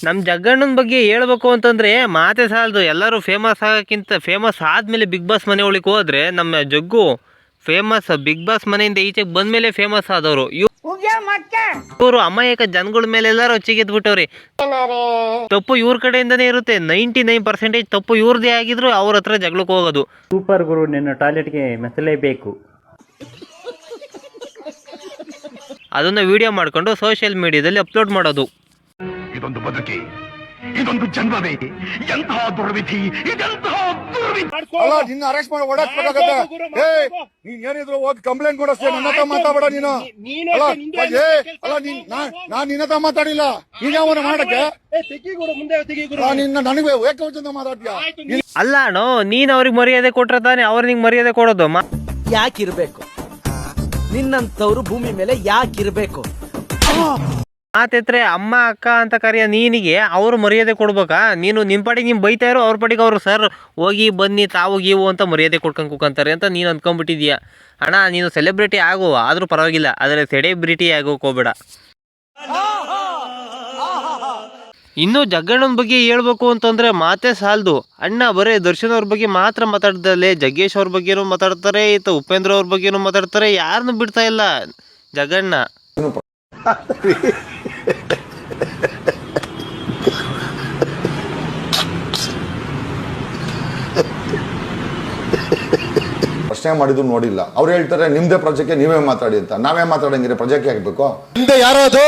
ನಮ್ಮ ಜಗ್ಗಣ್ಣನ ಬಗ್ಗೆ ಹೇಳ್ಬೇಕು ಅಂತಂದರೆ ಮಾತೆ ಸಾಲದು. ಎಲ್ಲರೂ ಫೇಮಸ್ ಆಗೋಕ್ಕಿಂತ ಫೇಮಸ್ ಆದಮೇಲೆ ಬಿಗ್ ಬಾಸ್ ಮನೆ ಒಳಗೆ ಹೋದರೆ ನಮ್ಮ ಜಗ್ಗು ಫೇಮಸ್ ಬಿಗ್ ಬಾಸ್ ಮನೆಯಿಂದ ಈಚೆಗೆ ಬಂದಮೇಲೆ ಫೇಮಸ್ ಆದವರು. ಇವರು ಅಮಾಯಕ ಜನಗಳ ಮೇಲೆ ಎಲ್ಲರೂ ಹೊಚ್ಚಿಗೆದ್ಬಿಟ್ಟವ್ರಿ. ತಪ್ಪು ಇವ್ರ ಕಡೆಯಿಂದನೇ ಇರುತ್ತೆ. 99% ತಪ್ಪು ಇವ್ರದೇ ಆಗಿದ್ರು ಅವ್ರ ಹತ್ರ ಜಗಳಕ್ಕೆ ಹೋಗೋದು. ಸೂಪರ್ ಗುರು, ನಿನ್ನ ಟಾಯ್ಲೆಟ್ಗೆ ಮೆಸಲೇಬೇಕು. ಅದನ್ನು ವಿಡಿಯೋ ಮಾಡಿಕೊಂಡು ಸೋಷಿಯಲ್ ಮೀಡಿಯಾದಲ್ಲಿ ಅಪ್ಲೋಡ್ ಮಾಡೋದು. ಇದೊಂದು ಬದುಕಿ, ಇದೊಂದು ಜನ್ಮವೇ, ಎಂತಹ ದುರ್ವಿಧಿ, ಇದೆಂತಹ ದುರ್ವಿಧಿ. ಅಲ್ಲ, ನಿನ್ನ ಅರೆಸ್ಟ್ ಮಾಡಿ ಓಡಾಕ್ಬೇಕಾಗತ್ತೆ. ನೀನ್ ಏನಿದ್ರು ಹೋಗಿ ಕಂಪ್ಲೇಂಟ್ ಕೊಡಿಸ್ತೀಯ, ನನ್ನ ಹತ್ರ ಮಾತಾಡ ನೀನು. ಅಲ್ಲ ನಾನ್ ನಿನ್ನ ಹತ್ರ ಮಾತಾಡಿಲ್ಲ, ನೀನ್ ಯಾವನ ಮಾಡಕ್ಕೆ ನಿನ್ನ ನನಗೆ ಏಕವಚನ ಮಾತಾಡ್ತೀಯ. ಅಲ್ಲ ಅಣ್ಣ, ನೀನ್ ಅವ್ರಿಗೆ ಮರ್ಯಾದೆ ಕೊಟ್ರೆ ತಾನೆ ಅವ್ರ ನಿಂಗೆ ಮರ್ಯಾದೆ ಕೊಡೋದು. ಯಾಕಿರ್ಬೇಕು ನಿನ್ನಂತವ್ರು ಭೂಮಿ ಮೇಲೆ ಯಾಕಿರ್ಬೇಕು? ಮಾತೆತ್ರೆ ಅಮ್ಮ ಅಕ್ಕ ಅಂತ ಕರೆಯ ನೀನಿಗೆ ಅವರು ಮರ್ಯಾದೆ ಕೊಡ್ಬೇಕಾ? ನೀನು ನಿಮ್ಮ ಪಾಟಿಗೆ ನೀವು ಬೈತಾ ಇರೋ, ಅವ್ರ ಪಾಟಿಗೆ ಅವರು ಸರ್ ಹೋಗಿ ಬನ್ನಿ ತಾವು ಗೀವು ಅಂತ ಮರ್ಯಾದೆ ಕೊಡ್ಕೊಂಡು ಕೂಕಂತಾರೆ ಅಂತ ನೀನು ಅಂದ್ಕೊಂಡ್ಬಿಟ್ಟಿದೀಯ. ಅಣ್ಣ, ನೀನು ಸೆಲೆಬ್ರಿಟಿ ಆಗುವ ಆದರೂ ಪರವಾಗಿಲ್ಲ, ಆದರೆ ಸೆಲೆಬ್ರಿಟಿ ಆಗೋಕೆ ಹೋಗ್ಬೇಡ. ಇನ್ನು ಜಗ್ಗಣ್ಣನ ಬಗ್ಗೆ ಹೇಳ್ಬೇಕು ಅಂತಂದರೆ ಮಾತೇ ಸಾಲದು. ಅಣ್ಣ ಬರೀ ದರ್ಶನ್ ಅವ್ರ ಬಗ್ಗೆ ಮಾತ್ರ ಮಾತಾಡ್ದಲ್ಲೇ ಜಗ್ಗೇಶ್ ಅವ್ರ ಬಗ್ಗೆನೂ ಮಾತಾಡ್ತಾರೆ, ಉಪೇಂದ್ರ ಅವ್ರ ಬಗ್ಗೆನೂ ಮಾತಾಡ್ತಾರೆ, ಯಾರನ್ನೂ ಬಿಡ್ತಾ ಇಲ್ಲ ಜಗಣ್ಣ. ಪ್ರಶ್ನೆ ಮಾಡಿದ್ರು ನೋಡಿಲ್ಲ. ಅವ್ರು ಹೇಳ್ತಾರೆ ನಿಮ್ದೇ ಪ್ರಜೆಗೆ ನೀವೇ ಮಾತಾಡಿ ಅಂತ. ನಾವೇ ಮಾತಾಡಂಗಿದ್ರೆ ಪ್ರಜೆಗೆ ಆಗ್ಬೇಕು. ಹಿಂದೆ ಯಾರೋ ಅದು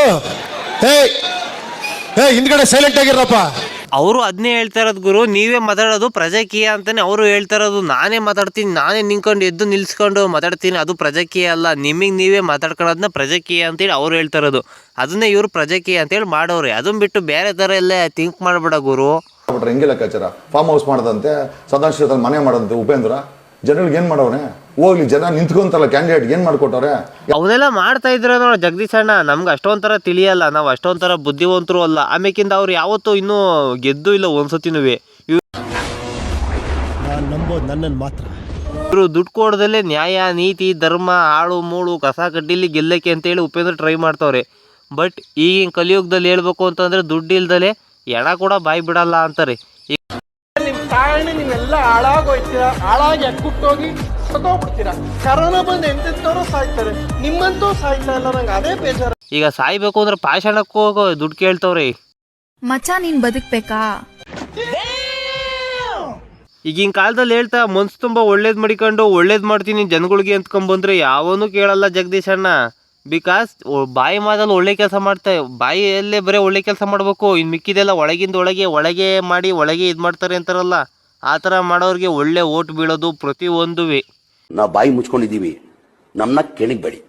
ಹಿಂದ್ಗಡೆ ಸೈಲೆಂಟ್ ಆಗಿರಪ್ಪ. ಅವರು ಅದನ್ನೇ ಹೇಳ್ತಾ ಇರೋದು ಗುರು, ನೀವೇ ಮಾತಾಡೋದು ಪ್ರಜಾಕೀಯ ಅಂತಾನೆ ಅವರು ಹೇಳ್ತಾ ಇರೋದು. ನಾನೇ ಮಾತಾಡ್ತೀನಿ, ನಾನೇ ನಿಂತ್ಕೊಂಡು ಎದ್ದು ನಿಲ್ಸ್ಕೊಂಡು ಮಾತಾಡ್ತೀನಿ, ಅದು ಪ್ರಜಾಕೀಯ ಅಲ್ಲ. ನಿಮಗೆ ನೀವೇ ಮಾತಾಡ್ಕೊಳ್ಳೋದನ್ನ ಪ್ರಜಾಕೀಯ ಅಂತೇಳಿ ಅವ್ರು ಹೇಳ್ತಾ ಇರೋದು. ಅದನ್ನೇ ಇವರು ಪ್ರಜಾಕೀಯ ಅಂತೇಳಿ ಮಾಡೋರೆ. ಅದನ್ನ ಬಿಟ್ಟು ಬೇರೆ ಥರ ಎಲ್ಲ ಥಿಂಕ್ ಮಾಡಬೇಡ ಗುರು. ಹೆಂಗೆ ಲೆಕ್ಕಾಚಾರ? ಫಾರ್ಮ್ ಹೌಸ್ ಮಾಡದಂತೆ, ಸದಾಶಿವದಲ್ಲಿ ಮನೆ ಮಾಡದಂತೆ ಉಪೇಂದ್ರ. ಜನಗಳಿಗೆ ಏನ್ ಮಾಡವ್ರೆ? ಹೋಗ್ಲಿ, ಜನ ನಿಂತ್ಕೊಂತಲ್ಲ ಕ್ಯಾಂಡಿಡೇಟ್ ಏನ್ ಮಾಡ್ಕೊಟ್ಟವ್ರೆ? ಅವನ್ನೆಲ್ಲ ಮಾಡ್ತಾ ಇದ್ರೆ ನೋಡ ಜಗದೀಶ್ ಅಣ್ಣ, ನಮ್ಗೆ ಅಷ್ಟೊಂಥರ ತಿಳಿಯಲ್ಲ, ನಾವು ಅಷ್ಟೊಂಥರ ಬುದ್ಧಿವಂತರು ಅಲ್ಲ. ಆಮೇಕಿಂದ ಅವ್ರು ಯಾವತ್ತೂ ಇನ್ನೂ ಗೆದ್ದು ಇಲ್ಲ ಒಂದ್ಸತಿನೂ. ನಂಬೋದು ನನ್ನನ್ನು ಮಾತ್ರ. ಇವರು ದುಡ್ಡು ಕೊಡದಲ್ಲೇ ನ್ಯಾಯ ನೀತಿ ಧರ್ಮ ಆಳು ಮೂಳು ಕಸ ಕಡ್ಡಿಲಿ ಗೆಲ್ಲಕ್ಕೆ ಅಂತೇಳಿ ಉಪೇಂದ್ರ ಟ್ರೈ ಮಾಡ್ತಾವ್ರೆ. ಬಟ್ ಈಗಿನ ಕಲಿಯುಗದಲ್ಲಿ ಹೇಳ್ಬೇಕು ಅಂತಂದ್ರೆ ದುಡ್ಡು ಇಲ್ದಲೆ ಎಣ ಕೂಡ ಬಾಯಿ ಬಿಡಲ್ಲ ಅಂತಾರೆ. ನಿಮ್ ಕಾರಣ ನೀವೆಲ್ಲ ಹಾಳಾಗೋಯ್ತೀರಾ, ಹಾಳಾಗಿ ಅಕ್ಕುಟ್ಟೋಗಿ ಸತ್ತೋಗ್ಬಿಡ್ತೀರಾ. ಕರೋನಾ ಬಂದು ಎಂತೆಂತವ್ರು ಸಾಯ್ತಾರೆ, ನಿಮ್ಮಂತೂ ಸಾಯ್ತಾ ಇಲ್ಲ. ನಂಗೆ ಅದೇ ಬೇಜಾರು. ಈಗ ಸಾಯ್ಬೇಕು ಅಂದ್ರೆ ಪಾಷಾಣಕ್ಕೆ ಹೋಗೋ ದುಡ್ಡು ಕೇಳ್ತವ್ರೆ. ಮಚ್ಚ ನೀನ್ ಬದುಕ್ಬೇಕಾ? ಈಗಿನ ಕಾಲದಲ್ಲಿ ಹೇಳ್ತಾ ಮನ್ಸು ತುಂಬ ಒಳ್ಳೇದು ಮಾಡಿಕೊಂಡು ಒಳ್ಳೇದು ಮಾಡ್ತೀನಿ ಜನಗಳಿಗೆ ಅಂತ್ಕೊಂಡ್ಬಂದ್ರೆ ಯಾವನು ಕೇಳಲ್ಲ ಜಗದೀಶ್ ಅಣ್ಣ. ಬಿಕಾಸ್ ಬಾಯಿ ಮಾತಲ್ಲಿ ಒಳ್ಳೆ ಕೆಲಸ ಮಾಡ್ತಾರೆ, ಬಾಯಿಯಲ್ಲೇ ಬರೀ ಒಳ್ಳೆ ಕೆಲಸ ಮಾಡಬೇಕು. ಇನ್ನು ಮಿಕ್ಕಿದೆಲ್ಲ ಒಳಗಿಂದ ಒಳಗೆ ಮಾಡಿ ಒಳಗೆ ಇದು ಮಾಡ್ತಾರೆ ಅಂತಾರಲ್ಲ, ಆ ಥರ ಮಾಡೋರಿಗೆ ಒಳ್ಳೆ ಓಟ್ ಬೀಳೋದು ಪ್ರತಿಯೊಂದು. ನಾವು ಬಾಯಿ ಮುಚ್ಕೊಂಡಿದ್ದೀವಿ, ನಮ್ಮನ್ನ ಕೆಣಿಗ್ಬೇಡಿ.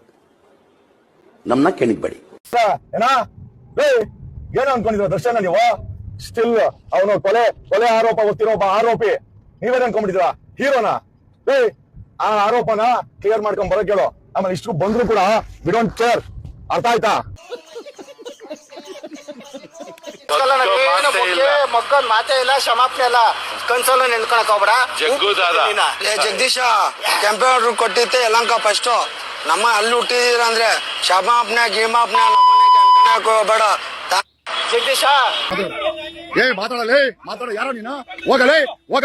ಏನು ಅನ್ಕೊಂಡಿದ್ರ ದರ್ಶನ ನೀವು? ಸ್ಟಿಲ್ ಅವನು ಕೊಲೆ ಆರೋಪ ಗೊತ್ತಿರೋ ಒಬ್ಬ ಆರೋಪಿ. ನೀವೇನ್ ಅನ್ಕೊಂಡ್ಬಿಟ್ಟಿದ್ರ ಹೀರೋನ? ಆ ಆರೋಪನ ಕ್ಲಿಯರ್ ಮಾಡ್ಕೊಂಡ್ ಬರೋಕ್ ಹೇಳು. ಆಮೇಲೆ ಇಷ್ಟು ಬಂದ್ರು ಕೂಡ ವಿ ಡೋಂಟ್ ಕೇರ್. ಅರ್ಥ ಆಯ್ತಾ? ಮಕ್ಕಳ ಮಾತೇ ಇಲ್ಲ, ಕ್ಷಮಾಪಣೆ ಇಲ್ಲ. ಕನ್ಸೋಲ ನೆನ್ಕೊಳಕ್ ಹೋಗ್ಬೇಡ ಜಗದೀಶ. ಕೆಂಪೇಗೌಡರು ಕೊಟ್ಟಿತ್ತೆ ಯಲಂಕ ಫಸ್ಟ್. ನಮ್ಮ ಅಲ್ಲಿ ಹುಟ್ಟಿದೀರ ಅಂದ್ರೆ ಕ್ಷಮಾಪಣೆ ಗೀಮಾಪಣೆ ನಮ್ಮನೆ ಕೆಂಪೇಗೌಡಕ್ಕೆ ಹೋಗ್ಬೇಡ ಜಗದೀಶ. ಮಾತಾಡ ಯಾರೋ ನೀನು? ಹೋಗಲೇ ಹೋಗ.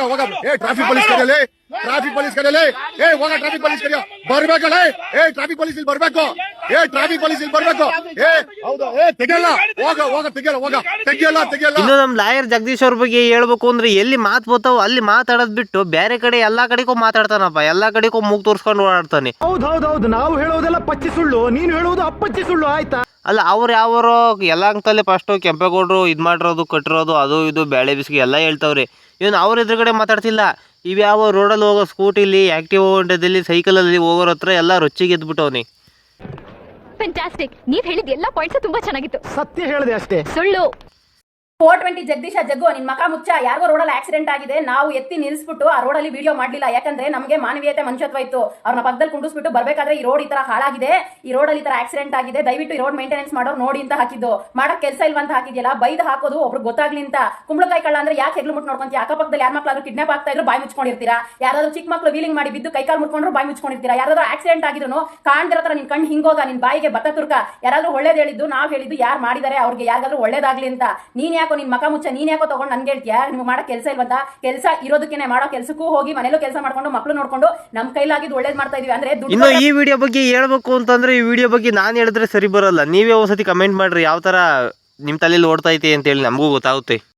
ಟ್ರಾಫಿಕ್ ಪೊಲೀಸ್ ಕರೆಯಲೇ, ಟ್ರಾಫಿಕ್ ಪೊಲೀಸ್ ಕರೆಯ ಬರ್ಬೇಕಲ್ಲ. ಟ್ರಾಫಿಕ್ ಪೊಲೀಸ್ ಇಲ್ಲಿ ಬರ್ಬೇಕು. ಟ್ರಾಫಿಕ್ ಪೊಲೀಸ್ ಇಲ್ಲಿ ಬರ್ಬೇಕು. ಹೌದಾ? ತೆಗಿಯಲ್ಲ, ತೆಗಿಯಲ್ಲ. ಇನ್ನು ನಮ್ಮ ಲಾಯರ್ ಜಗದೀಶ್ ಅವ್ರ ಬಗ್ಗೆ ಹೇಳ್ಬೇಕು ಅಂದ್ರೆ ಎಲ್ಲಿ ಮಾತು ಬರ್ತಾವ ಅಲ್ಲಿ ಮಾತಾಡೋದ್ ಬಿಟ್ಟು ಬೇರೆ ಕಡೆ ಎಲ್ಲಾ ಕಡೆಗೂ ಮಾತಾಡ್ತಾನಪ್ಪ. ಎಲ್ಲಾ ಕಡೆಗೂ ಮೂಗ್ ತೋರ್ಸ್ಕೊಂಡು ಓಡಾಡ್ತಾನೆ. ಹೌದೌದು, ನಾವು ಹೇಳೋದೆಲ್ಲ ಪಚ್ಚಿ ಸುಳ್ಳು, ನೀನು ಹೇಳೋದು ಅಪ್ಪಚ್ಚಿ ಸುಳ್ಳು. ಆಯ್ತಾ? ಅಲ್ಲ, ಅವ್ರು ಯಾವರೋ ಎಲ್ಲಂತಲ್ಲೇ ಫಸ್ಟು ಕೆಂಪೇಗೌಡರು ಇದು ಮಾಡಿರೋದು ಕಟ್ಟಿರೋದು ಅದು ಇದು ಬೇಳೆ ಬಿಸಿಗೆ ಎಲ್ಲ ಹೇಳ್ತಾವ್ರೆ. ಇವನು ಅವ್ರ ಎದುರುಗಡೆ ಮಾತಾಡ್ತಿಲ್ಲ. ಇವ್ಯಾವ ರೋಡಲ್ಲಿ ಹೋಗೋ ಸ್ಕೂಟಿಲಿ ಆಕ್ಟಿವ್ ಹೊಂಡದಲ್ಲಿ ಸೈಕಲಲ್ಲಿ ಹೋಗೋರ ಹತ್ರ ಎಲ್ಲ ರೊಚ್ಚಿಗೆ ಎದ್ಬಿಟ್ಟವನಿ. ಫ್ಯಾಂಟಾಸ್ಟಿಕ್. ನೀವ್ ಹೇಳಿದ ಎಲ್ಲ ಪಾಯಿಂಟ್ಸ್ ತುಂಬಾ ಚೆನ್ನಾಗಿತ್ತು. ಸತ್ಯ ಹೇಳಿದೆ ಅಷ್ಟೇ, ಸುಳ್ಳು. 420 ಜಗದೀಶ ಜಗ್ಗು ನಿನ್ ಮಕ ಮುಚ್ಚ. ಯಾರಿಗೋ ರೋಡಲ್ಲಿ ಆಕ್ಸಿಡೆಂಟ್ ಆಗಿದೆ, ನಾವು ಎತ್ತಿ ನಿಲ್ಸ್ಬಿಟ್ಟು ಆ ರೋಡಲ್ಲಿ ವಿಡಿಯೋ ಮಾಡ್ಲಿಲ್ಲ. ಯಾಕಂದ್ರೆ ನಮಗೆ ಮಾನವೀಯತೆ ಮನುಷ್ಯತ್ವ ಇತ್ತು. ಅವ್ರನ್ನ ಪಕ್ಕದಲ್ಲಿ ಕುಂಡಿಸ್ಬಿಟ್ಟು ಬರ್ಬೇಕಾದ್ರೆ ಈ ರೋಡ್ ಈ ತರ ಹಾಳಾಗಿದೆ, ಈ ರೋಡಲ್ಲಿ ಈ ತರ ಆಕ್ಸಿಡೆಂಟ್ ಆಗಿದೆ, ದಯವಿಟ್ಟು ಈ ರೋಡ್ ಮೇಂಟೆನೆನ್ಸ್ ಮಾಡೋರು ನೋಡಿ ಅಂತ ಹಾಕಿದ್ದು. ಮಾಡಕ್ ಕೆಲಸ ಇಲ್ವಂತ ಹಾಕಿದ್ಯಲ್ಲ, ಬೈದ್ ಹಾಕೋದು ಒಬ್ರು ಗೊತ್ತಾಗ್ಲಿ ಅಂತ. ಕುಂಬಳಕಾಯಿ ಕಳ್ಳ ಅಂದ್ರೆ ಯಾಕೆ ಹೆಗ್ಲು ಮುಟ್ಟು ನೋಡ್ಕೊಂತೀಯ? ಅಕ್ಕಪಕ್ಕದಲ್ಲಿ ಯಾರ ಮಕ್ಳಾದ್ರೂ ಕಿಡ್ನಾಪ್ ಆಗ್ತಾ ಇದ್ರು ಬಾಯಿ ಮುಚ್ಕೊಂಡಿರ್ತೀರಾ? ಯಾರಾದ್ರೂ ಚಿಕ್ಕ ಮಕ್ಳು ವೀಲಿಂಗ್ ಮಾಡಿ ಬಿದ್ದು ಕೈಕಾಲು ಮುಟ್ಕೊಂಡ್ರು ಬಾಯಿ ಮುಚ್ಕೊಂಡಿರ್ತೀರಾ? ಯಾರಾದ್ರೂ ಆಕ್ಸಿಡೆಂಟ್ ಆಗಿದ್ರು ಕಾಣ್ದಿರೋ ತರ ನಿನ್ ಕಣ್ಣು ಹಿಂಗೋಗ, ನಿನ್ ಬಾಯಿಗೆ ಬತ್ತ ತುರ್ಕ. ಯಾರಾದ್ರೂ ಒಳ್ಳೇದು ಹೇಳಿದ್ದು ನಾವ್ ಹೇಳಿದ್ದು ಯಾರು ಮಾಡಿದಾರೆ ಅವ್ರಿಗೆ ಯಾರಿಗಾದ್ರೂ ಒಳ್ಳೇದಾಗ್ಲಿ ಅಂತ. ನೀನ್ ಯಾಕೋ ನಿನ್ ಮಕ ಮುಚ್ಚ, ನೀನ್ ಯಾಕೋ ತಗೊಂಡು ನನ್ಗೆ ಹೇಳ್ತೀಯಾ ನಿಮ್ಗೆ ಮಾಡೋ ಕೆಲಸ ಇಲ್ವಂತ? ಕೆಲಸ ಇರೋದಕ್ಕೆ ಮಾಡೋ ಕೆಲಸಕ್ಕೂ ಹೋಗಿ ಮನೇಲೂ ಕೆಲಸ ಮಾಡ್ಕೊಂಡು ಮಕ್ಳು ನೋಡ್ಕೊಂಡು ನಮ್ ಕೈಲಾಗಿದ್ದು ಒಳ್ಳೇದ್ ಮಾಡ್ತಾ ಇದೀವಿ ಅಂದ್ರೆ ಇನ್ನು ಈ ವಿಡಿಯೋ ಬಗ್ಗೆ ಹೇಳ್ಬೇಕು ಅಂತಂದ್ರೆ ಈ ವಿಡಿಯೋ ಬಗ್ಗೆ ನಾನು ಹೇಳಿದ್ರೆ ಸರಿ ಬರೋಲ್ಲ. ನೀವೇ ಒಂದ್ಸತಿ ಕಮೆಂಟ್ ಮಾಡ್ರಿ ಯಾವ ತರ ನಿಮ್ ತಲೆಯಲ್ಲಿ ಓಡ್ತಾ ಐತೆ ಅಂತ ಹೇಳಿ, ನಮಗೂ ಗೊತ್ತಾಗುತ್ತೆ.